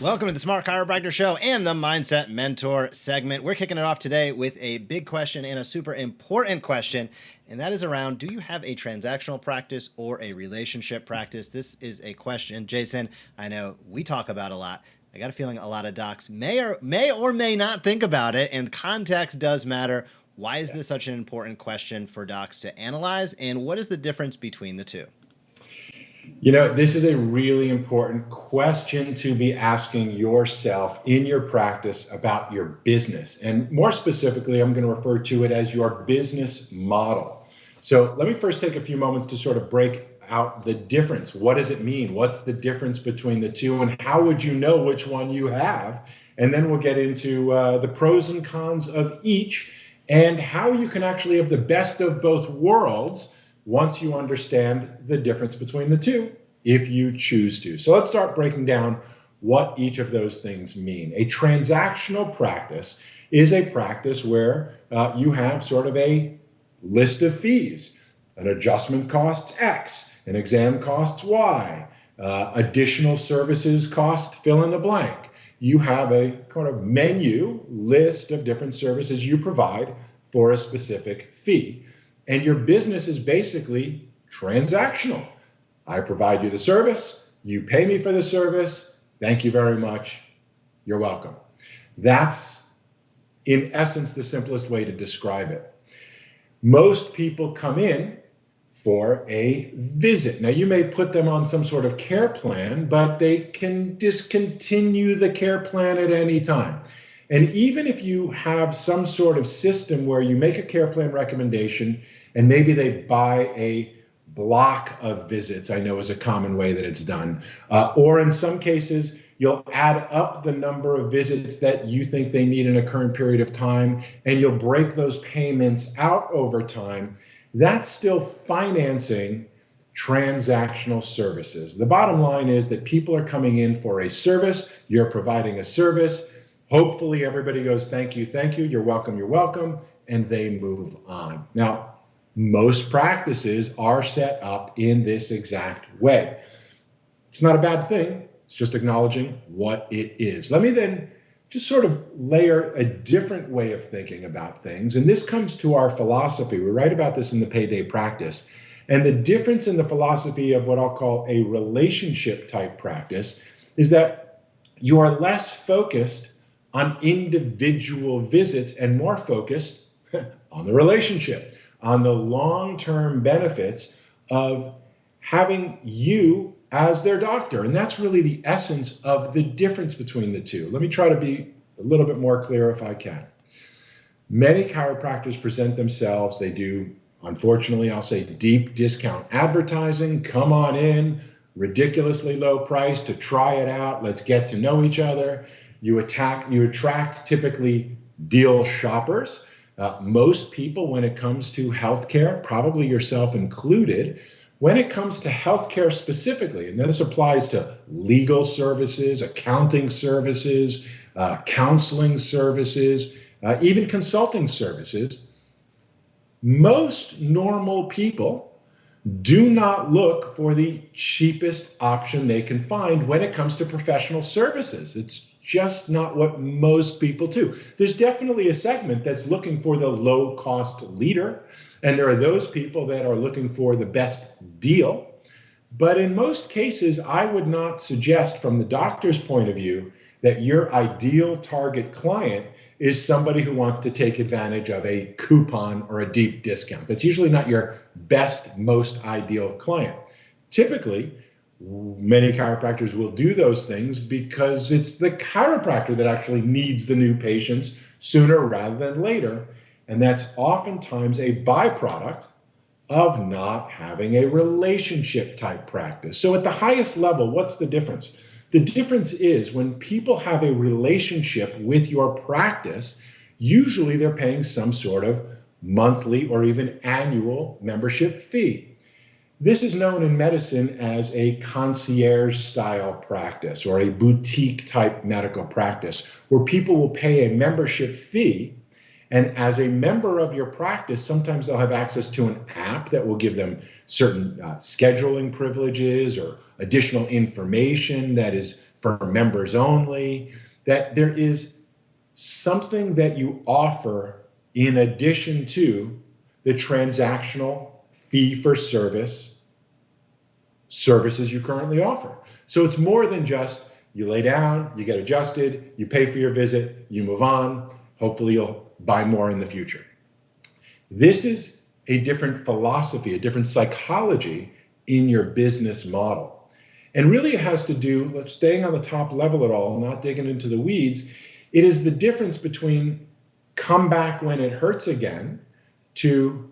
Welcome to the Smart Chiropractor Show and the Mindset Mentor segment. We're kicking it off today with a big question and a super important question, and that is around, do you have a transactional practice or a relationship practice? This is a question, Jason, I know we talk about a lot. I got a feeling a lot of docs may or may not think about it, and context does matter. Why is this such an important question for docs to analyze, and what is the difference between the two? You know, this is a really important question to be asking yourself in your practice about your business. And more specifically, I'm going to refer to it as your business model. So let me first take a few moments to sort of break out the difference. What does it mean? What's the difference between the two? And how would you know which one you have? And then we'll get into the pros and cons of each and how you can actually have the best of both worlds once you understand the difference between the two, if you choose to. So let's start breaking down what each of those things mean. A transactional practice is a practice where you have sort of a list of fees. An adjustment costs X, an exam costs Y, additional services cost fill in the blank. You have a kind of menu list of different services you provide for a specific fee. And your business is basically transactional. I provide you the service, you pay me for the service, thank you very much, you're welcome. That's, in essence, the simplest way to describe it. Most people come in for a visit. Now, you may put them on some sort of care plan, but they can discontinue the care plan at any time. And even if you have some sort of system where you make a care plan recommendation and maybe they buy a block of visits, I know is a common way that it's done, or in some cases, you'll add up the number of visits that you think they need in a current period of time, and you'll break those payments out over time. That's still financing transactional services. The bottom line is that people are coming in for a service, you're providing a service. Hopefully everybody goes, thank you, you're welcome, and they move on. Now, most practices are set up in this exact way. It's not a bad thing, it's just acknowledging what it is. Let me then just sort of layer a different way of thinking about things, and this comes to our philosophy. We write about this in the Payday Practice, and the difference in the philosophy of what I'll call a relationship type practice is that you are less focused on individual visits and more focused on the relationship, on the long-term benefits of having you as their doctor. And that's really the essence of the difference between the two. Let me try to be a little bit more clear if I can. Many chiropractors present themselves, they do, unfortunately, I'll say deep discount advertising. Come on in, ridiculously low price to try it out. Let's get to know each other. You attract typically deal shoppers. Most people, when it comes to healthcare, probably yourself included, when it comes to healthcare specifically, and this applies to legal services, accounting services, counseling services, even consulting services, most normal people do not look for the cheapest option they can find when it comes to professional services. It's just not what most people do. There's definitely a segment that's looking for the low-cost leader, and there are those people that are looking for the best deal. But in most cases, I would not suggest from the doctor's point of view that your ideal target client is somebody who wants to take advantage of a coupon or a deep discount. That's usually not your best, most ideal client. Typically, many chiropractors will do those things because it's the chiropractor that actually needs the new patients sooner rather than later. And that's oftentimes a byproduct of not having a relationship type practice. So at the highest level, what's the difference? The difference is when people have a relationship with your practice, usually they're paying some sort of monthly or even annual membership fee. This is known in medicine as a concierge style practice or a boutique type medical practice where people will pay a membership fee. And as a member of your practice, sometimes they'll have access to an app that will give them certain scheduling privileges or additional information that is for members only, that there is something that you offer in addition to the transactional fee for services you currently offer. So it's more than just you lay down, you get adjusted, you pay for your visit, you move on. Hopefully you'll buy more in the future. This is a different philosophy, a different psychology in your business model. And really it has to do, staying on the top level at all, not digging into the weeds, it is the difference between come back when it hurts again to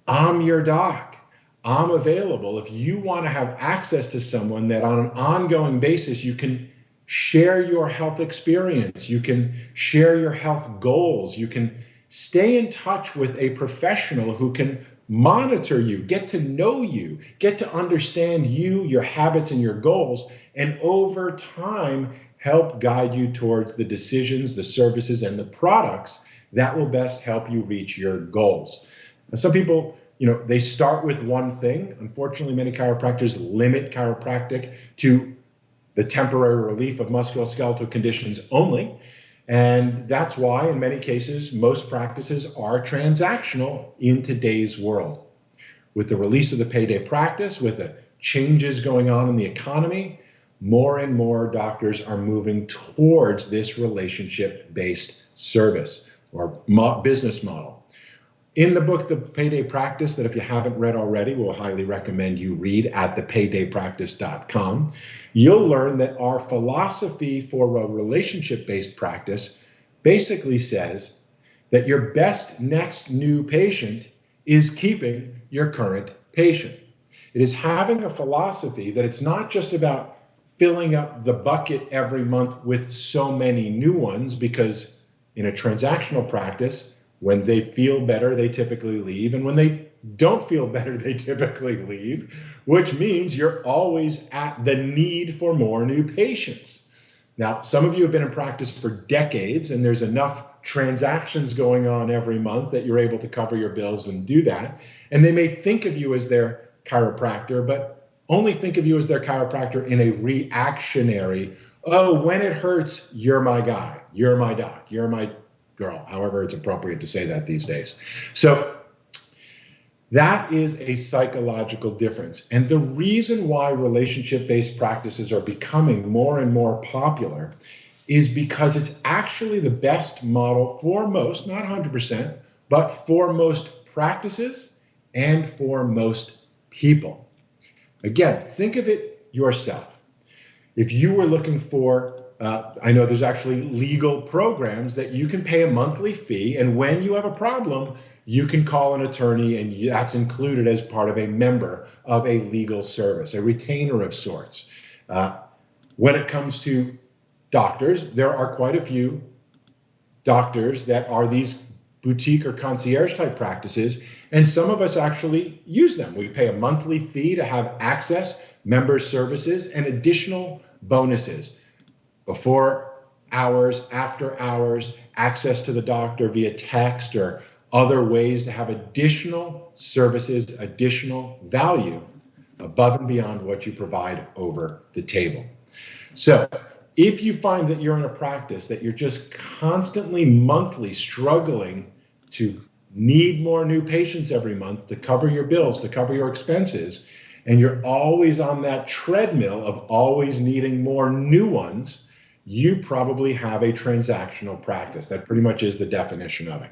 I'm your doc. I'm available. If you want to have access to someone that on an ongoing basis, you can share your health experience, you can share your health goals, you can stay in touch with a professional who can monitor you, get to know you, get to understand you, your habits, and your goals, and over time help guide you towards the decisions, the services, and the products that will best help you reach your goals. Now, some people, they start with one thing. Unfortunately, many chiropractors limit chiropractic to the temporary relief of musculoskeletal conditions only. And that's why, in many cases, most practices are transactional in today's world. With the release of the payday practice, with the changes going on in the economy, more and more doctors are moving towards this relationship-based service or business model. In the book, The Payday Practice, that if you haven't read already, we'll highly recommend you read at thepaydaypractice.com, you'll learn that our philosophy for a relationship-based practice basically says that your best next new patient is keeping your current patient. It is having a philosophy that it's not just about filling up the bucket every month with so many new ones, because in a transactional practice, when they feel better, they typically leave. And when they don't feel better, they typically leave, which means you're always at the need for more new patients. Now, some of you have been in practice for decades, and there's enough transactions going on every month that you're able to cover your bills and do that. And they may think of you as their chiropractor, but only think of you as their chiropractor in a reactionary, oh, when it hurts, you're my guy, you're my doc, you're my girl, however it's appropriate to say that these days. So that is a psychological difference. And the reason why relationship-based practices are becoming more and more popular is because it's actually the best model for most, not 100%, but for most practices and for most people. Again, think of it yourself. If you were looking for I know there's actually legal programs that you can pay a monthly fee, and when you have a problem, you can call an attorney, and that's included as part of a member of a legal service, a retainer of sorts. When it comes to doctors, there are quite a few doctors that are these boutique or concierge type practices, and some of us actually use them. We pay a monthly fee to have access, member services, and additional bonuses. Before hours, after hours, access to the doctor via text or other ways to have additional services, additional value above and beyond what you provide over the table. So if you find that you're in a practice that you're just constantly monthly struggling to need more new patients every month to cover your bills, to cover your expenses, and you're always on that treadmill of always needing more new ones, you probably have a transactional practice. That pretty much is the definition of it.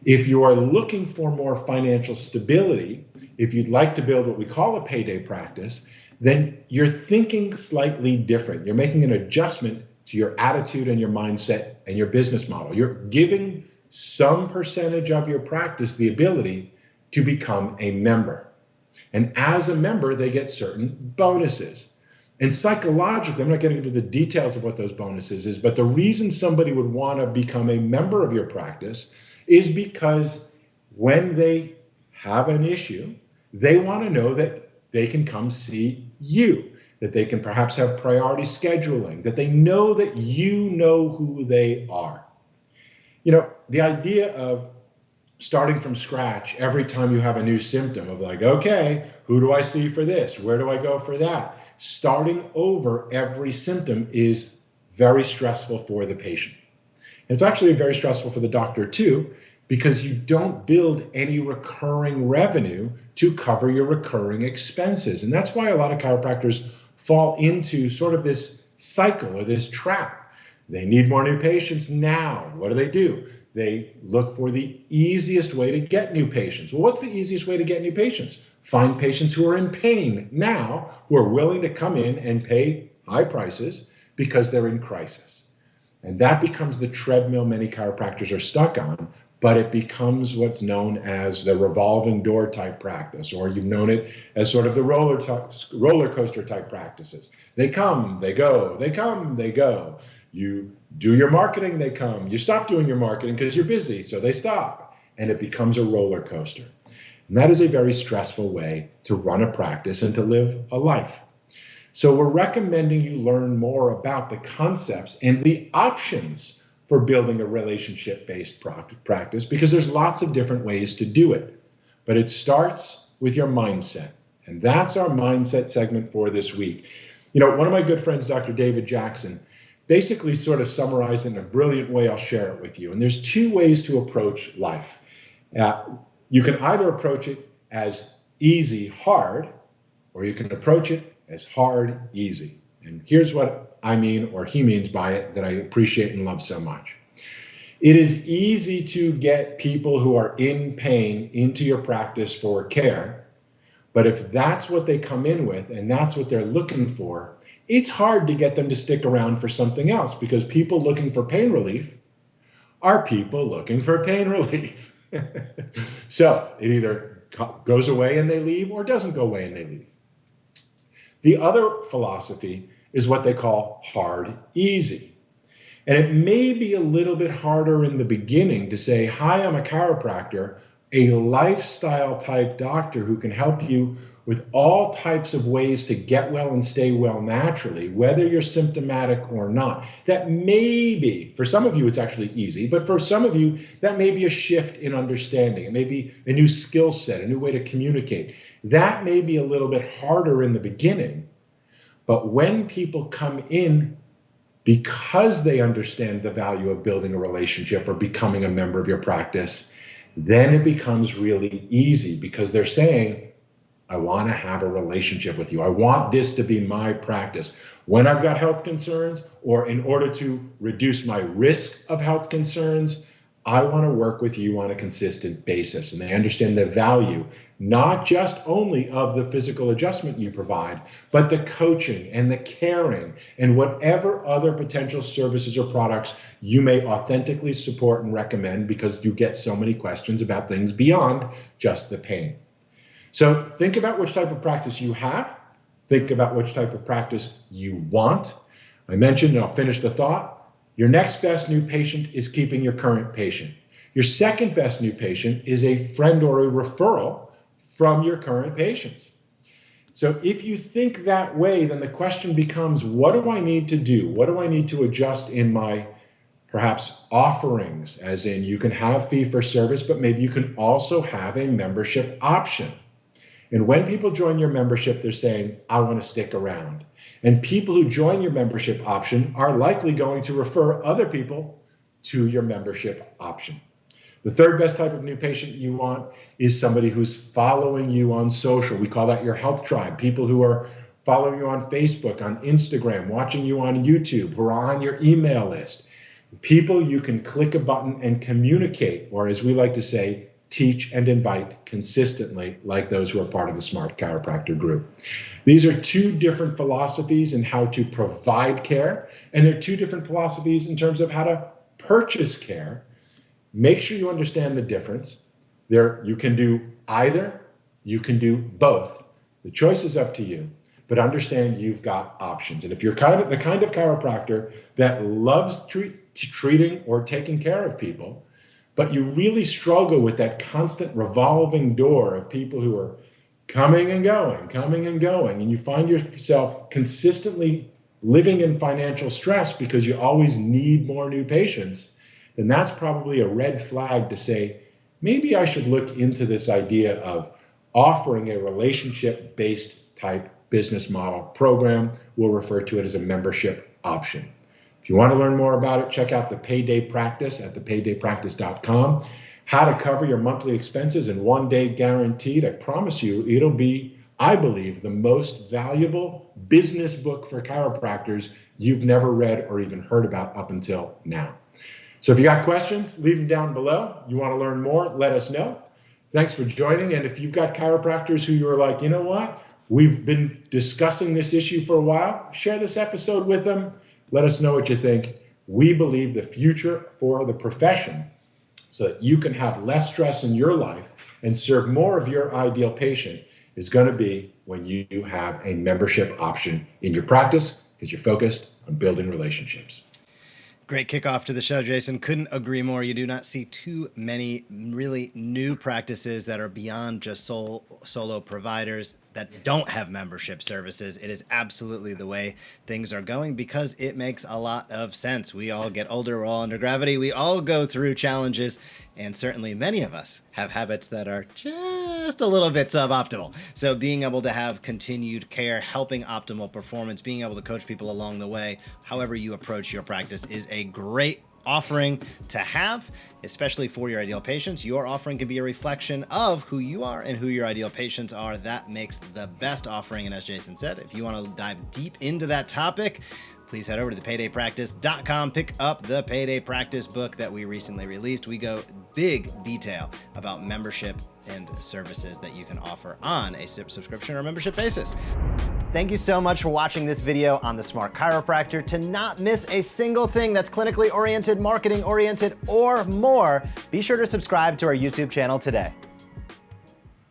If you are looking for more financial stability, if you'd like to build what we call a payday practice, then you're thinking slightly different. You're making an adjustment to your attitude and your mindset and your business model. You're giving some percentage of your practice the ability to become a member. And as a member, they get certain bonuses. And psychologically, I'm not getting into the details of what those bonuses is, but the reason somebody would want to become a member of your practice is because when they have an issue, they want to know that they can come see you, that they can perhaps have priority scheduling, that they know that you know who they are. The idea of starting from scratch every time you have a new symptom of like, okay, who do I see for this? Where do I go for that? starting over every symptom is very stressful for the patient. It's actually very stressful for the doctor too, because you don't build any recurring revenue to cover your recurring expenses. And that's why a lot of chiropractors fall into sort of this cycle or this trap. They need more new patients now. What do? They look for the easiest way to get new patients. Well, what's the easiest way to get new patients? Find patients who are in pain now, who are willing to come in and pay high prices because they're in crisis. And that becomes the treadmill many chiropractors are stuck on, but it becomes what's known as the revolving door type practice, or you've known it as sort of the roller coaster type practices. They come, they go, they come, they go. You do your marketing, they come. You stop doing your marketing because you're busy, so they stop. And it becomes a roller coaster. And that is a very stressful way to run a practice and to live a life. So we're recommending you learn more about the concepts and the options for building a relationship-based practice, because there's lots of different ways to do it. But it starts with your mindset. And that's our mindset segment for this week. You know, one of my good friends, Dr. David Jackson, basically sort of summarized it in a brilliant way. I'll share it with you. And there's two ways to approach life. You can either approach it as easy, hard, or you can approach it as hard, easy. And here's what I mean, or he means by it, that I appreciate and love so much. It is easy to get people who are in pain into your practice for care. But if that's what they come in with and that's what they're looking for, it's hard to get them to stick around for something else, because people looking for pain relief are people looking for pain relief. So it either goes away and they leave, or doesn't go away and they leave. The other philosophy is what they call hard, easy. And it may be a little bit harder in the beginning to say, hi, I'm a chiropractor, a lifestyle type doctor who can help you with all types of ways to get well and stay well naturally, whether you're symptomatic or not. That may be, for some of you, it's actually easy, but for some of you, that may be a shift in understanding. It may be a new skill set, a new way to communicate. That may be a little bit harder in the beginning, but when people come in because they understand the value of building a relationship or becoming a member of your practice, then it becomes really easy, because they're saying, I want to have a relationship with you. I want this to be my practice. When I've got health concerns, or in order to reduce my risk of health concerns, I want to work with you on a consistent basis. And they understand the value, not just only of the physical adjustment you provide, but the coaching and the caring and whatever other potential services or products you may authentically support and recommend, because you get so many questions about things beyond just the pain. So think about which type of practice you have. Think about which type of practice you want. I mentioned, and I'll finish the thought, your next best new patient is keeping your current patient. Your second best new patient is a friend or a referral from your current patients. So if you think that way, then the question becomes, what do I need to do? What do I need to adjust in my perhaps offerings? As in, you can have fee for service, but maybe you can also have a membership option. And when people join your membership, they're saying, I want to stick around. And people who join your membership option are likely going to refer other people to your membership option. The third best type of new patient you want is somebody who's following you on social. We call that your health tribe. People who are following you on Facebook, on Instagram, watching you on YouTube, who are on your email list. People you can click a button and communicate, or as we like to say, teach and invite consistently, like those who are part of the Smart Chiropractor group. These are two different philosophies in how to provide care, and they're two different philosophies in terms of how to purchase care. Make sure you understand the difference. You can do either, you can do both. The choice is up to you, but understand you've got options. And if you're the kind of chiropractor that loves treating or taking care of people, but you really struggle with that constant revolving door of people who are coming and going, and you find yourself consistently living in financial stress because you always need more new patients, then that's probably a red flag to say, maybe I should look into this idea of offering a relationship-based type business model program. We'll refer to it as a membership option. If you want to learn more about it, check out the Payday Practice at thepaydaypractice.com. How to cover your monthly expenses in 1 day guaranteed. I promise you, it'll be, I believe, the most valuable business book for chiropractors you've never read or even heard about up until now. So if you got questions, leave them down below. You want to learn more, let us know. Thanks for joining. And if you've got chiropractors who you're like, you know what, we've been discussing this issue for a while, share this episode with them. Let us know what you think. We believe the future for the profession, so that you can have less stress in your life and serve more of your ideal patient, is going to be when you have a membership option in your practice, because you're focused on building relationships. Great kickoff to the show, Jason. Couldn't agree more. You do not see too many really new practices that are beyond just solo providers that don't have membership services. It is absolutely the way things are going because it makes a lot of sense. We all get older. We're all under gravity. We all go through challenges. And certainly many of us have habits that are just a little bit suboptimal. So being able to have continued care, helping optimal performance, being able to coach people along the way, however you approach your practice, is a great offering to have, especially for your ideal patients. Your offering can be a reflection of who you are and who your ideal patients are. That makes the best offering. And as Jason said, if you want to dive deep into that topic, please head over to thepaydaypractice.com. Pick up the Payday Practice book that we recently released. We go big detail about membership and services that you can offer on a subscription or membership basis. Thank you so much for watching this video on the Smart Chiropractor. To not miss a single thing that's clinically oriented, marketing oriented, or more, be sure to subscribe to our YouTube channel today.